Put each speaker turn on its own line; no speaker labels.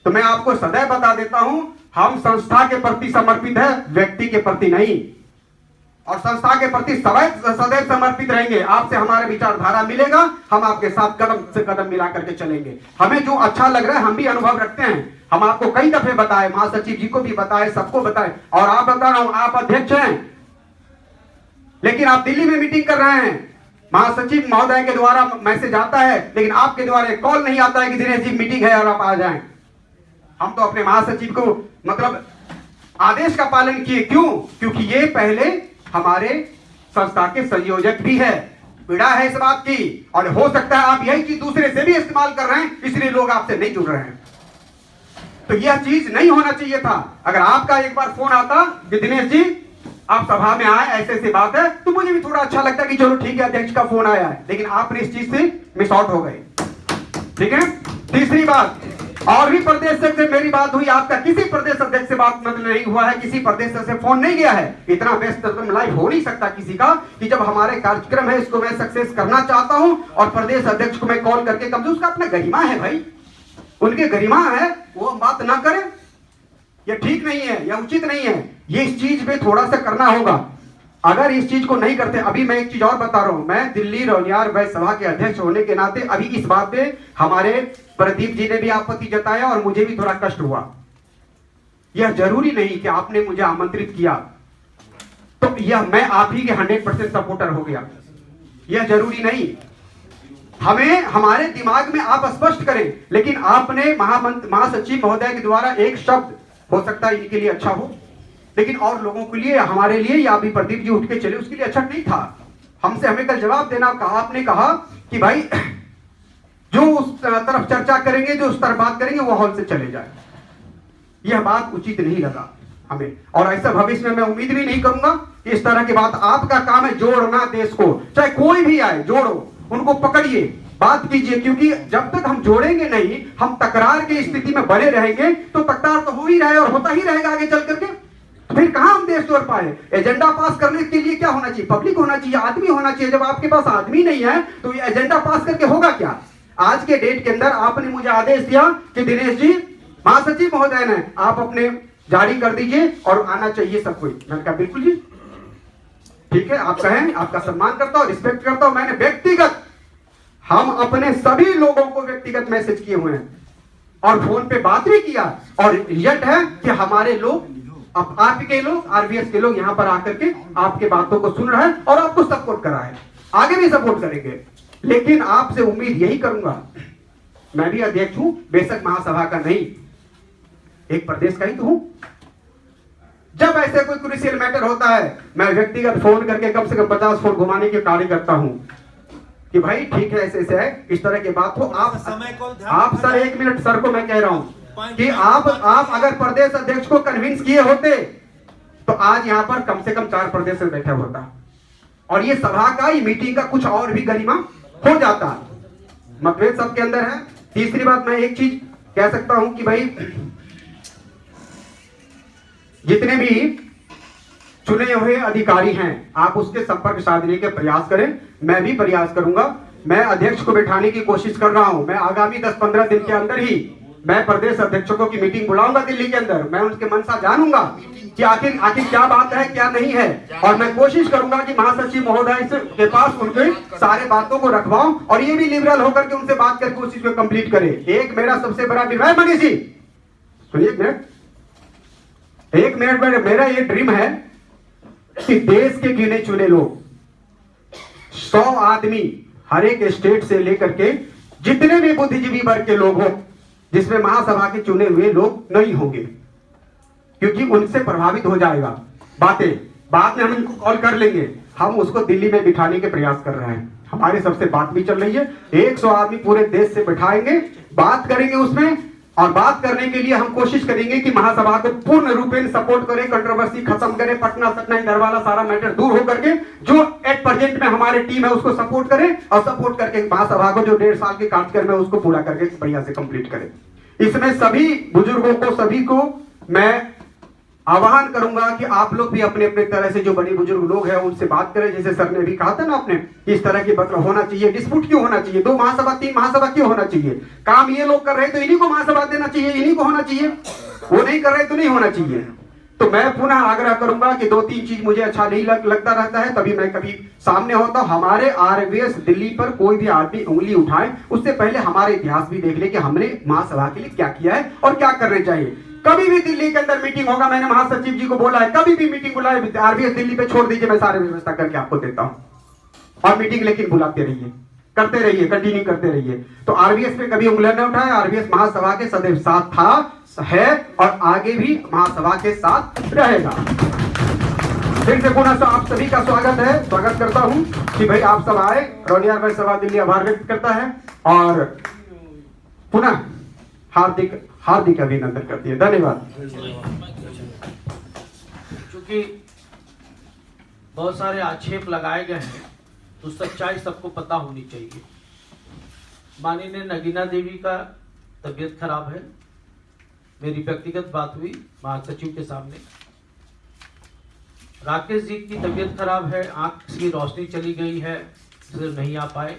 तो मैं आपको सदैव बता देता हूं, हम संस्था के प्रति समर्पित है, व्यक्ति के प्रति नहीं। और संस्था के प्रति सदैव समर्पित रहेंगे। आपसे हमारा विचारधारा मिलेगा, हम आपके साथ कदम से कदम मिला करके चलेंगे। हमें जो अच्छा लग रहा है, हम भी अनुभव रखते हैं। हम आपको कई दफे बताए, महासचिव जी को भी बताए, सबको बताए। और आप बता रहा हूं, आप अध्यक्ष हैं, लेकिन आप दिल्ली में मीटिंग कर रहे हैं। महासचिव महोदय के द्वारा मैसेज आता है, लेकिन आपके द्वारा कॉल नहीं आता है कि दिनेश जी मीटिंग है और आप आ जाएं। हम तो अपने महासचिव को मतलब आदेश का पालन किए। क्यों? क्योंकि ये पहले हमारे संस्था के संयोजक भी है। पीड़ा है इस बात की, और हो सकता है आप यही चीज दूसरे से भी इस्तेमाल कर रहे हैं, इसलिए लोग आपसे नहीं जुड़ रहे हैं। तो यह चीज नहीं होना चाहिए था। अगर आपका एक बार फोन आता कि दिनेश जी आप सभा में आए, ऐसे ऐसी बात है, तो मुझे भी थोड़ा अच्छा लगता है कि चलो ठीक है, अध्यक्ष का फोन आया है। लेकिन आपने इस चीज से मिस आउट हो गए। ठीक है। तीसरी बात, और भी प्रदेश से मेरी बात हुई, आपका किसी प्रदेश अध्यक्ष से बात मतलब नहीं हुआ है, किसी प्रदेश से फोन नहीं गया है। इतना व्यस्त लाइफ हो नहीं सकता किसी का कि जब हमारे कार्यक्रम है इसको मैं सक्सेस करना चाहता हूं और प्रदेश अध्यक्ष को मैं कॉल करके, कम से उसका अपना गरिमा है भाई, उनके गरिमा है, वो बात ना करें। यह ठीक नहीं है, यह उचित नहीं है। ये इस चीज पे थोड़ा सा करना होगा। अगर इस चीज को नहीं करते, अभी मैं एक चीज और बता रहा हूं, मैं दिल्ली रौनियार वैश्य सभा के अध्यक्ष होने के नाते अभी इस बात पे हमारे प्रदीप जी ने भी आपत्ति जताया और मुझे भी थोड़ा कष्ट हुआ। यह जरूरी नहीं कि आपने मुझे आमंत्रित किया तो यह मैं आप ही के 100% सपोर्टर हो गया, यह जरूरी नहीं। हमें हमारे दिमाग में आप स्पष्ट करें, लेकिन आपने महासचिव महोदय के द्वारा एक शब्द, हो सकता है इनके लिए अच्छा हो, लेकिन और लोगों के लिए, हमारे लिए, या अभी प्रदीप जी उठ के चले उसके लिए अच्छा नहीं था। हमसे हमें कल जवाब देना कहा, आपने कहा कि भाई जो उस तरफ चर्चा करेंगे, जो उस तरफ बात करेंगे, वो हॉल से चले जाए। यह बात उचित नहीं लगा हमें, और ऐसा भविष्य में मैं उम्मीद भी नहीं करूंगा कि इस तरह की बात। आपका काम है जोड़ना देश को, चाहे कोई भी आए, जोड़ो, उनको पकड़िए, बात कीजिए, क्योंकि जब तक हम जोड़ेंगे नहीं, हम तकरार की स्थिति में बने रहेंगे तो तकरार तो हो ही रहा है और होता ही रहेगा आगे चल करके। फिर कहां हम देश जोड़ पाए? एजेंडा पास करने के लिए क्या होना चाहिए? पब्लिक होना चाहिए, आदमी होना चाहिए। जब आपके पास आदमी नहीं है तो ये एजेंडा पास करके होगा क्या? आज के डेट के अंदर आपने मुझे आदेश दिया कि दिनेश जी, महासचिव महोदय ने, आप अपने जारी कर दीजिए और आना चाहिए सब कोई। मैंने कहा बिल्कुल जी, ठीक है, आप कहें, आपका सम्मान करता हूं, रिस्पेक्ट करता हूं। मैंने व्यक्तिगत, हम अपने सभी लोगों को व्यक्तिगत मैसेज किए हुए हैं और फोन पे बात भी किया, और रिजल्ट है कि हमारे लोग, आपके लोग, आरबीएस के लोग यहां पर आकर के आपके बातों को सुन रहे हैं और आपको सपोर्ट कर रहा है, आगे भी सपोर्ट करेंगे। लेकिन आपसे उम्मीद यही करूंगा, मैं भी अध्यक्ष हूं, बेशक महासभा का नहीं, एक प्रदेश का ही तो हूं। जब ऐसे कोई क्रूशियल मैटर होता है, मैं व्यक्तिगत फोन करके कम से कम 50 फोन घुमाने के कार्य करता हूं कि भाई ठीक है, ऐसे ऐसे है, इस तरह की बात हो। आप सर, 1 मिनट सर को मैं कह रहा हूं कि आप अगर प्रदेश अध्यक्ष को कन्विंस किए होते तो आज यहां पर कम से कम 4 प्रदेश में बैठा होता, और ये सभा का, ये मीटिंग का कुछ और भी गरिमा हो जाता। मतभेद सबके अंदर है। तीसरी बात, मैं एक चीज कह सकता हूं कि भाई जितने भी चुने हुए अधिकारी हैं, आप उसके संपर्क साधने के प्रयास करें। मैं भी प्रयास करूंगा। मैं अध्यक्ष को बैठाने की कोशिश कर रहा हूं। मैं आगामी 10-15 दिन के अंदर ही मैं प्रदेश अध्यक्षों की मीटिंग बुलाऊंगा दिल्ली के अंदर। मैं उनके मनसा जानूंगा कि आखिर क्या बात है, क्या नहीं है, और मैं कोशिश करूंगा कि महासचिव महोदय के पास उनके सारे बातों को रखवाऊं और ये भी लिबरल होकर के उनसे बात करके उस चीज को कंप्लीट करें। एक मेरा सबसे बड़ा निर्णय, मनीष जी सुनिए एक मिनट में, मेरा ये ड्रीम है कि देश के गिने चुने लोग, 100 आदमी हर एक स्टेट से लेकर के जितने भी बुद्धिजीवी वर्ग के लोग हो, जिसमें महासभा के चुने हुए लोग नहीं होंगे, क्योंकि उनसे प्रभावित हो जाएगा बातें। बाद में हम इनको कॉल कर लेंगे। हम उसको दिल्ली में बिठाने के प्रयास कर रहे हैं, हमारे सबसे बात भी चल रही है। 100 आदमी पूरे देश से बिठाएंगे, बात करेंगे उसमें, और बात करने के लिए हम कोशिश करेंगे कि महासभा को पूर्ण रूपेण सपोर्ट करें, कंट्रोवर्सी खत्म करें, पटना सटना इधर वाला सारा मैटर दूर हो करके जो एट प्रेजेंट में हमारी टीम है उसको सपोर्ट करें, और सपोर्ट करके महासभा को जो 1.5 साल के कार्यक्रम है उसको पूरा करके बढ़िया से कंप्लीट करें। इसमें सभी बुजुर्गों को, सभी को मैं आह्वान करूंगा कि आप लोग भी अपने अपने तरह से जो बड़े बुजुर्ग लोग हैं उनसे बात करें। जैसे सर ने भी कहा था ना, आपने इस तरह की मतलब होना चाहिए। डिस्प्यूट क्यों होना चाहिए? 2 महासभा 3 महासभा क्यों होना चाहिए? काम ये लोग कर रहे तो इन्हीं को महासभा देना चाहिए, इन्हीं को होना चाहिए। वो नहीं कर रहे तो नहीं होना चाहिए। तो मैं पुनः आग्रह करूंगा कि 2-3 चीज मुझे अच्छा नहीं लगता रहता है, तभी मैं कभी सामने होता हूं। हमारे आरएसएस दिल्ली पर कोई भी आदमी उंगली उठाए उससे पहले हमारे इतिहास भी देख ले कि हमने महासभा के लिए क्या किया है और क्या करने चाहिए। कभी भी दिल्ली के अंदर मीटिंग होगा, मैंने महासचिव जी को बोला है, कभी भी मीटिंग बुलाए आरबीएस दिल्ली पे छोड़ दीजिए, मैं सारे व्यवस्था करके आपको देता हूं। और मीटिंग लेकिन बुलाते रहिए, करते रहिए, कंटिन्यू करते रहिए। तो आरबीएस पे कभी उंगलियां न उठाए। आरबीएस महासभा के सदैव साथ था, है और आगे भी महासभा के साथ रहेगा। फिर से पुनः आप सभी का स्वागत करता हूं कि भाई आप सब आए। रोनियार सभा दिल्ली आभार व्यक्त करता है और पुनः हार्दिक अभिनंदन करती है। धन्यवाद।
क्योंकि बहुत सारे आक्षेप लगाए गए हैं तो सच्चाई सबको पता होनी चाहिए। माननीय नगीना देवी का तबीयत खराब है, मेरी व्यक्तिगत बात हुई महासचिव के सामने। राकेश जी की तबीयत खराब है, आंख की रोशनी चली गई है, इसलिए नहीं आ पाए।